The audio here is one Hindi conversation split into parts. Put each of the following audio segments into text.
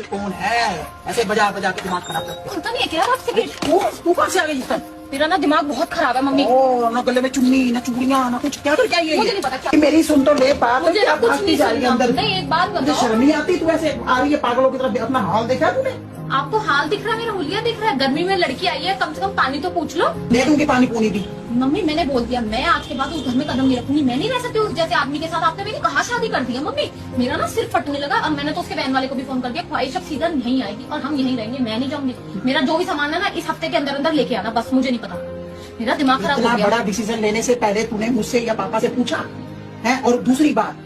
कौन है ऐसे बजा बजा के दिमाग खराब करते? सुनता नहीं है क्या आपसे? तू कहाँ से आ गई इस टाइम? मेरा ना दिमाग बहुत खराब है मम्मी। ओ ना गले में चुन्नी ना चूड़ियां ना कुछ, क्या कर क्या ये? मुझे नहीं पता क्या। मेरी सुन तो ले बात, मुझे क्या कुछ भागती नहीं जा रही है सुनना। अंदर? नहीं, एक बात तुझे बताओ, शर्म नहीं आती? तू ऐसे आ रही है पागलों की तरफ, अपना हाल देखा है तूने? आपको हाल दिख रहा है, मेरा हुलिया दिख रहा है। गर्मी में लड़की आई है, कम से कम पानी तो पूछ लो। दे दूंगी पानी पूनी भी। मम्मी मैंने बोल दिया, मैं आज के बाद उस घर में कदम नहीं रखूंगी। मैं नहीं रह सकती उस जैसे आदमी के साथ। आपने मेरी कहाँ शादी कर दिया मम्मी? मेरा ना सिर फटने लगा और मैंने तो उसके बहन वाले को भी फोन कर दिया। ख्वाहिश अब सीधा नहीं आएगी और हम यहीं रहेंगे, मैं नहीं जाऊंगी। मेरा जो भी सामान है ना इस हफ्ते के अंदर अंदर लेके आना, बस। मुझे नहीं पता, मेरा दिमाग खराब हो इतना गया। बड़ा डिसीजन लेने से पहले तूने मुझसे या पापा से पूछा है? और दूसरी बात,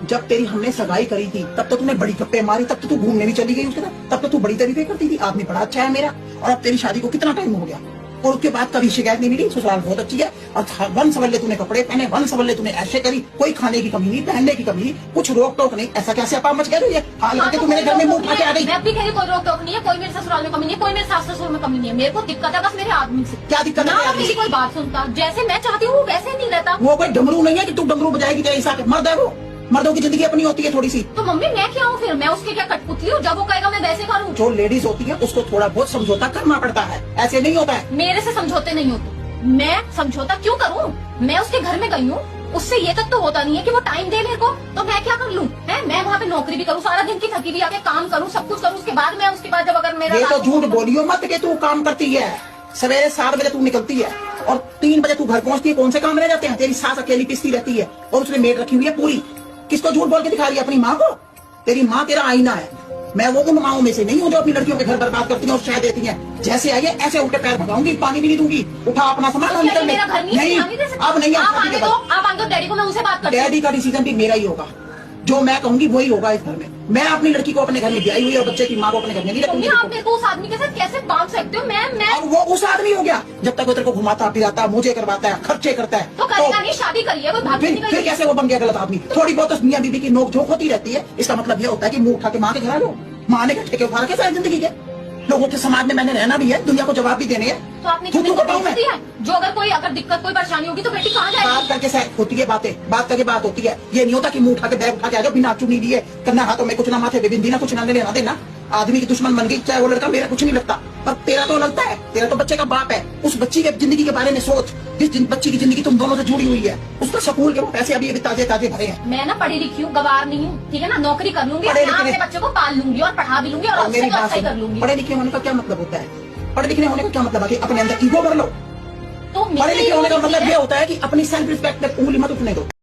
जब तेरी हमने सगाई करी थी तब तो तूने बड़ी गप्पे मारी, तब तो तू घूमने भी चली गई उसके साथ, तब तो तू बड़ी तारीफें करती थी, आदमी बड़ा अच्छा है मेरा। और अब तेरी शादी को कितना टाइम हो गया और उसके बाद कभी शिकायत नहीं मिली, ससुराल बहुत अच्छी है। और वन सवल्ले तूने कपड़े पहने, वन सवल्ले तूने ऐसे करी, कोई खाने की कमी नहीं, पहनने की कमी नहीं, कुछ रोक टोक नहीं। ऐसा कैसे अपा मच गया ये हाल करके तू मेरे घर में मुंह उठा के आ गई? मैं भी कह रही कोई रोक टोक नहीं है, कोई मेरे ससुराल में कमी नहीं है, कोई मेरे सास ससुर में कमी नहीं है। मेरे को दिक्कत है बस मेरे आदमी से। क्या दिक्कत है? ना मेरी कोई बात सुनता, जैसे मैं चाहती हूँ वैसे नहीं रहता। वो कोई डमरू नहीं है कि तू डमरू बजाएगी तेरे हिसाब से। मर्द है वो, मर्दों की जिंदगी अपनी होती है थोड़ी सी। तो मम्मी मैं क्या हूँ फिर? मैं उसके क्या कठपुतली हूँ? जब वो कहेगा मैं वैसे करूँ। जो लेडीज होती है उसको थोड़ा बहुत समझौता करना पड़ता है, ऐसे नहीं होता है। मेरे से समझौते नहीं होते। मैं समझौता क्यों करूँ? मैं उसके घर में गई हूँ, उससे ये तक तो होता नहीं है कि वो टाइम दे मेरे को, तो मैं क्या कर लूँ? मैं वहाँ पे नौकरी भी करूँ, सारा दिन की थकी भी आके काम करूँ, सब कुछ करूँ, उसके बाद जब अगर मेरा ये तो झूठ बोलियो मत कि तू काम करती है। सवेरे 7 बजे तू निकलती है और 3 बजे तू घर पहुंचती है। कौन से काम रह जाते हैं? तेरी सास अकेली पिसती रहती है और उसने मेड रखी हुई है पूरी। किसको झूठ बोल के दिखा रही है? अपनी माँ को। तेरी माँ तेरा आईना है। मैं वो उन माओं में से नहीं हूँ जो अपनी लड़कियों के घर बर्बाद करती हैं और शह देती हैं। जैसे आई है ऐसे उल्टे पैर भगाऊंगी, पानी भी नहीं दूंगी। उठा अपना सामान और निकल। मेरा घर नहीं, अब नहीं। आप आने दो डैडी को, मैं उनसे बात करती हूँ। डैडी का डिसीजन भी मेरा ही होगा, जो मैं कहूंगी वही होगा इस घर में। मैं अपनी लड़की को अपने घर में ब्याई हुई और बच्चे की माँ को अपने घर में नहीं रखूंगी। आप मेरे को उस आदमी के साथ कैसे बांध सकते हो? मैं और वो उस आदमी हो गया जब तक वो तेरे को घुमाता फिराता, मुझे करवाता है, खर्चे करता है। तो करेगा नहीं, शादी करिए, वो भाग नहीं। फिर कैसे वो बन गया गलत आदमी? थोड़ी बहुत मियां बीबी की नोक झोंक होती रहती है, इसका मतलब ये होता है कि मुंह उठा के माँ के घर आ लो। माँ ने ठेके उठा रखे सारी जिंदगी के। लोगों के समाज में मैंने रहना भी है, दुनिया को जवाब भी देने हैं। तो आपने जो अगर दिक्कत कोई परेशानी होगी तो बेटी कहाँ जाएगी? बात करके होती है बातें, बात करके बात होती है। ये नहीं होता कि मुंह उठा के बैग उठा के आ जाओ बिना चुनी लिए, करना हाथों में कुछ ना, माथे पे बिंदी ना, कुछ ना लेना देना। आदमी की दुश्मन बन गई, चाहे वो लड़का। मेरा कुछ नहीं लगता, पर तेरा तो लगता है। तेरा तो बच्चे का बाप है। उस बच्ची के जिंदगी के बारे में सोच, जिस बच्ची की जिंदगी तुम दोनों से जुड़ी हुई है, उसका स्कूल के वो पैसे अभी ताजे ताजे भरे हैं। मैं ना पढ़ी लिखी हूँ, गवार नहीं हूँ, ठीक है ना? नौकरी कर लूंगी, अपने बच्चे को पाल लूंगी और पढ़ा भी लूंगी और मेरी बात कर लूंगी। पढ़े लिखे होने का क्या मतलब होता है? पढ़े लिखे होने का क्या मतलब है कि अपने अंदर ईगो भर लो? तो पढ़े लिखे होने का मतलब ये होता है कि अपनी सेल्फ रिस्पेक्ट पे उंगली मत उठने दो।